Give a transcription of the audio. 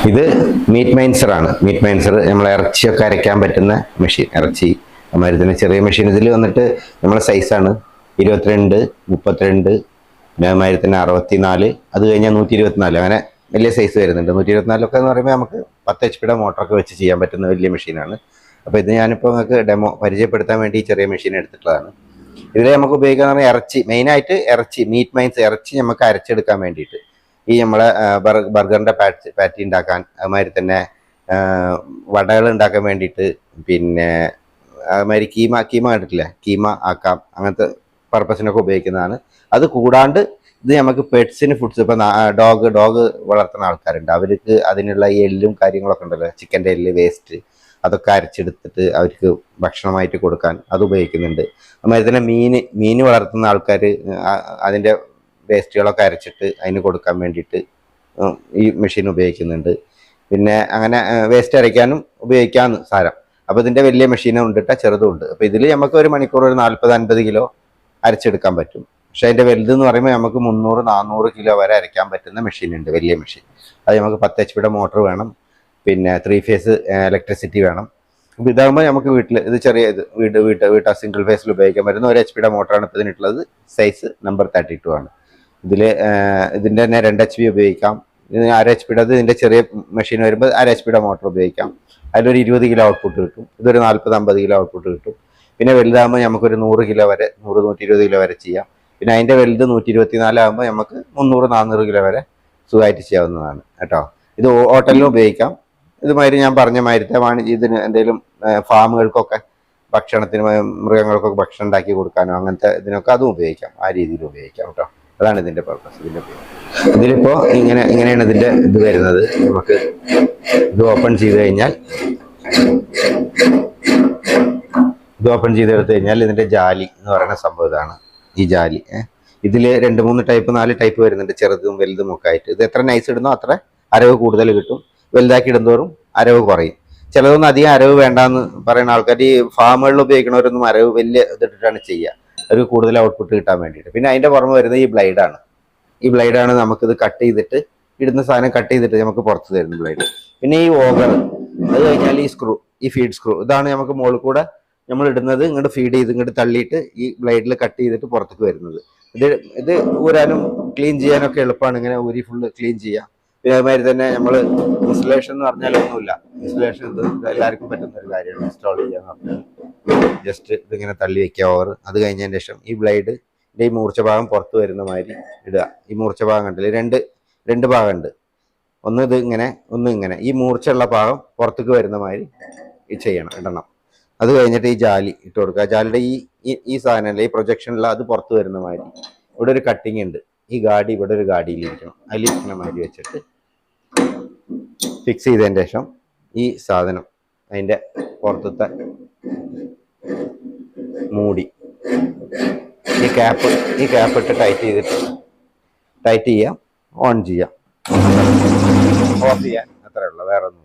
ഇത് മീറ്റ് മൈൻസർ ആണ്. മീറ്റ് മൈൻസർ നമ്മൾ ഇറച്ചിയൊക്കെ അരയ്ക്കാൻ പറ്റുന്ന മെഷീൻ. ഇറച്ചി അമാതിരി തന്നെ ചെറിയ മെഷീൻ. ഇതിൽ വന്നിട്ട് നമ്മളെ സൈസാണ് 22, 32, പിന്നെ അതുമാതിരി തന്നെ 64, അത് കഴിഞ്ഞാൽ 124, അങ്ങനെ വലിയ സൈസ് വരുന്നുണ്ട്. 124 എന്ന് പറയുമ്പോൾ നമുക്ക് 10 HP മോട്ടറൊക്കെ വെച്ച് ചെയ്യാൻ പറ്റുന്ന വലിയ മെഷീനാണ്. അപ്പോൾ ഇത് ഞാനിപ്പോൾ നിങ്ങൾക്ക് ഡെമോ പരിചയപ്പെടുത്താൻ വേണ്ടി ചെറിയ മെഷീൻ എടുത്തിട്ടുള്ളതാണ്. ഇതിൽ നമുക്ക് ഉപയോഗിക്കാന്ന് പറഞ്ഞാൽ ഇറച്ചി, മെയിനായിട്ട് ഇറച്ചി, മീറ്റ് മൈൻസ് ഇറച്ചി നമുക്ക് അരച്ചെടുക്കാൻ വേണ്ടിയിട്ട്, ഈ നമ്മളെ ബർഗറിൻ്റെ പാറ്റി ഉണ്ടാക്കാൻ, അതുമാതിരി തന്നെ വടകൾ ഉണ്ടാക്കാൻ വേണ്ടിയിട്ട്, പിന്നെ അതുമാതിരി കീമ കണ്ടിട്ടില്ലേ, കീമ ആക്കാം, അങ്ങനത്തെ പർപ്പസിനൊക്കെ ഉപയോഗിക്കുന്നതാണ്. അത് കൂടാണ്ട് ഇത് നമുക്ക് പെറ്റ്സിന് ഫുഡ്സ്, ഇപ്പം ഡോഗ് വളർത്തുന്ന ആൾക്കാരുണ്ട്, അവർക്ക് അതിനുള്ള ഈ എല്ലും കാര്യങ്ങളൊക്കെ ഉണ്ടല്ലോ, ചിക്കൻ്റെ എല്ല് വേസ്റ്റ്, അതൊക്കെ അരച്ചെടുത്തിട്ട് അവർക്ക് ഭക്ഷണമായിട്ട് കൊടുക്കാൻ അത് ഉപയോഗിക്കുന്നുണ്ട്. അതുമാതിരി തന്നെ മീൻ വളർത്തുന്ന ആൾക്കാർ അതിൻ്റെ വേസ്റ്റുകളൊക്കെ അരച്ചിട്ട് അതിന് കൊടുക്കാൻ വേണ്ടിയിട്ട് ഈ മെഷീൻ ഉപയോഗിക്കുന്നുണ്ട്. പിന്നെ അങ്ങനെ വേസ്റ്റ് അരയ്ക്കാനും ഉപയോഗിക്കാമെന്ന് സാരം. അപ്പോൾ ഇതിൻ്റെ വലിയ മെഷീനും ഉണ്ടിട്ട ചെറുതും ഉണ്ട്. അപ്പോൾ ഇതിൽ നമുക്ക് ഒരു മണിക്കൂർ ഒരു 40-50 കിലോ അരച്ചെടുക്കാൻ പറ്റും. പക്ഷേ അതിൻ്റെ വലുതെന്ന് പറയുമ്പോൾ നമുക്ക് 300-400 കിലോ വരെ അരയ്ക്കാൻ പറ്റുന്ന മെഷീൻ ഉണ്ട്, വലിയ മെഷീൻ. അത് നമുക്ക് 10 HP മോട്ടർ വേണം, പിന്നെ 3 ഫേസ് ഇലക്ട്രിസിറ്റി വേണം. അപ്പോൾ ഇതാകുമ്പോൾ നമുക്ക് വീട്ടിൽ ഇത് ചെറിയ വീട്ടാ സിംഗിൾ ഫേസിൽ ഉപയോഗിക്കാൻ പറ്റുന്ന 1 HP മോട്ടറാണ് ഇപ്പോൾ ഇതിനുള്ളത്. സൈസ് നമ്പർ 32 ആണ്. ഇതിൻ്റെ തന്നെ 2 HP ഉപയോഗിക്കാം. ഇതിന് 1/2 HP ഇതിൻ്റെ ചെറിയ മെഷീൻ വരുമ്പോൾ 1/2 HP മോട്ടർ ഉപയോഗിക്കാം. അതിലൊരു 20 കിലോ ഔട്ട്പുട്ട് കിട്ടും. ഇതൊരു 40-50 കിലോ ഔട്ട്പുട്ട് കിട്ടും. പിന്നെ വലുതാകുമ്പോൾ നമുക്കൊരു 100 കിലോ വരെ, 100-120 കിലോ വരെ ചെയ്യാം. പിന്നെ അതിൻ്റെ വലുത് 124 ആകുമ്പോൾ നമുക്ക് 300-400 കിലോ വരെ സുഖമായിട്ട് ചെയ്യാവുന്നതാണ് കേട്ടോ. ഇത് ഹോട്ടലിലും ഉപയോഗിക്കാം. ഇതുമാതിരി ഞാൻ പറഞ്ഞ മാതിരത്തെ ഇതിന് എന്തെങ്കിലും ഫാമുകൾക്കൊക്കെ ഭക്ഷണത്തിന്, മൃഗങ്ങൾക്കൊക്കെ ഭക്ഷണം ഉണ്ടാക്കി കൊടുക്കാനോ അങ്ങനത്തെ ഇതിനൊക്കെ അതും ഉപയോഗിക്കാം. ആ രീതിയിൽ ഉപയോഗിക്കാം കേട്ടോ. അതാണ് ഇതിൻ്റെ പർപ്പസ്. ഇതിലിപ്പോൾ ഇങ്ങനെയാണ് ഇതിൻ്റെ ഇത് വരുന്നത്. നമുക്ക് ഇത് ഓപ്പൺ ചെയ്ത് കഴിഞ്ഞാൽ, ഇതിൻ്റെ ജാലി എന്ന് പറയുന്ന സംഭവം ഇതാണ്. ഈ ജാലി ഇതിൽ 2-3 ടൈപ്പ് 4 ടൈപ്പ് വരുന്നുണ്ട്, ചെറുതും വലുതും ഒക്കെ ആയിട്ട്. ഇത് എത്ര നൈസ് ഇടുന്നോ അത്ര അരവ് കൂടുതൽ കിട്ടും. വലുതാക്കി ഇടുന്നതോറും അരവ് കുറയും. ചിലതൊന്നും അധികം അരവ് വേണ്ടാന്ന് പറയുന്ന ആൾക്കാർ, ഈ ഫാമുകളിൽ ഉപയോഗിക്കുന്നവരൊന്നും അരവ് വലിയ ഇതിട്ടിട്ടാണ് ചെയ്യുക, ഒരു കൂടുതൽ ഔട്ട്പുട്ട് കിട്ടാൻ വേണ്ടിയിട്ട്. പിന്നെ അതിൻ്റെ പുറമെ വരുന്നത് ഈ ബ്ലൈഡാണ് നമുക്കിത് കട്ട് ചെയ്തിട്ട്, ഇടുന്ന സാധനം കട്ട് ചെയ്തിട്ട് നമുക്ക് പുറത്ത് തരുന്ന ബ്ലൈഡ്. പിന്നെ ഈ ഓഗർ, അത് കഴിഞ്ഞാൽ ഈ സ്ക്രൂ, ഈ ഫീഡ് സ്ക്രൂ, ഇതാണ് നമുക്ക് മുകളിൽ കൂടെ നമ്മൾ ഇടുന്നത്. ഇങ്ങോട്ട് ഫീഡ് ചെയ്ത് ഇങ്ങോട്ട് തള്ളിയിട്ട് ഈ ബ്ലൈഡിൽ കട്ട് ചെയ്തിട്ട് പുറത്തേക്ക് വരുന്നത്. ഇത് ഊരാനും ക്ലീൻ ചെയ്യാനൊക്കെ എളുപ്പമാണ്. ഇങ്ങനെ ഊരി ഫുള്ള് ക്ലീൻ ചെയ്യാം. പിന്നെ അതുമാതിരി തന്നെ നമ്മൾ ഇൻസ്റ്റലേഷൻ എന്ന് പറഞ്ഞാൽ ഒന്നുമില്ല. ഇൻസ്റ്റലേഷൻ ഇത് എല്ലാവർക്കും പറ്റുന്ന ഒരു കാര്യമാണ്. ഇൻസ്റ്റാൾ ചെയ്യാന്ന് പറഞ്ഞാൽ ജസ്റ്റ് ഇതിങ്ങനെ തള്ളി വെക്കുക ഓവർ. അത് കഴിഞ്ഞതിന് ശേഷം ഈ ബ്ലൈഡ് ഈ മൂർച്ച ഭാഗം പുറത്ത് വരുന്ന മാതിരി ഇടുക. ഈ മൂർച്ച ഭാഗം കണ്ടില്ലേ, രണ്ട് ഭാഗമുണ്ട്. ഒന്ന് ഇത് ഇങ്ങനെ, ഒന്ന് ഇങ്ങനെ. ഈ മൂർച്ചയുള്ള ഭാഗം പുറത്തേക്ക് വരുന്ന മാതിരി ഇടണം. അത് കഴിഞ്ഞിട്ട് ഈ ജാലി ഇട്ട് കൊടുക്കുക. ജാലിയുടെ ഈ സാധനമല്ല, ഈ പ്രൊജക്ഷനുള്ള അത് പുറത്ത് വരുന്ന മാതിരി. ഇവിടെ ഒരു കട്ടിങ് ഉണ്ട്. ഈ ഗാഡി ഇവിടെ ഒരു ഗാഡിയിലിരിക്കണം. അതിലിരിക്കുന്ന മാതിരി വെച്ചിട്ട് ഫിക്സ് ചെയ്തതിന് ശേഷം ഈ സാധനം അതിൻ്റെ പുറത്തത്തെ മൂടി, ഈ ക്യാപ്പ് ഇട്ട് ടൈറ്റ് ചെയ്യാം, ഓൺ ചെയ്യാം, ഓഫ് ചെയ്യാൻ. അത്രേ ഉള്ളൂ, വേറെ ഒന്നും.